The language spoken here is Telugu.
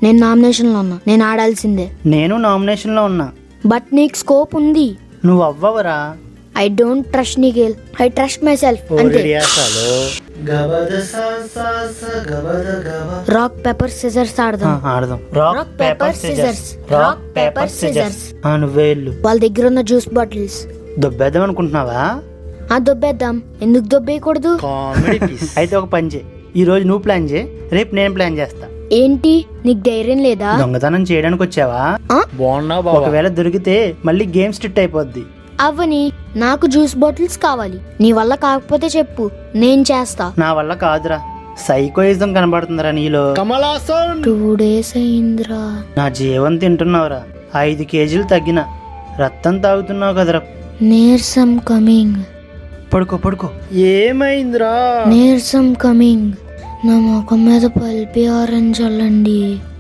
నేను నామినేషన్ లో ఉన్నా, నేను ఆడాల్సిందే. నేను నామినేషన్ లో ఉన్నా. బట్ నీకు స్కోప్ ఉంది. నువ్వు అవ్వవరా. I don't trust Nikhil, I trust myself. అంతే. రాక్ పేపర్ సిజర్స్ ఆడదాం. ఆడదాం. Rock paper scissors, rock paper scissors. నువ్వే వెళ్ళు. వాళ్ళ దగ్గర ఉన్న జ్యూస్ బాటిల్స్ దొబ్బేద్దాం అనుకుంటున్నావా? దొబ్బేద్దాం. ఎందుకు దొబ్బేయకూడదు? అయితే ఒక పని చేయి, ఈ రోజు నువ్వు ప్లాన్ చేయి, రేపు నేను ప్లాన్ చేస్తా. ఏంటి, నీకు ధైర్యం లేదా? దొంగతనం చేయడానికి వచ్చావా? ఒకవేళ దొరికితే మళ్ళీ గేమ్ స్ట్రిక్ట్ అయిపోద్ది. అవ్వని, నాకు జ్యూస్ బాటిల్స్ కావాలి. నీ వల్ల కాకపోతే చెప్పు, నేను చేస్తా. నా వల్ల కాదురా, సైకోయిజం కనబడుతుందిరా నీలో. 2 days అయిందిరా. నా జీవం తింటున్నావురా. 5 kgs తగ్గిన, రక్తం తాగుతున్నావు కదరా. నీరసం కమింగ్. పడుకో పడుకో. ఏమైందిరా? నీరసం కమింగ్. నా ముఖం మీద పల్పి ఆరెంజ్ చల్లండి.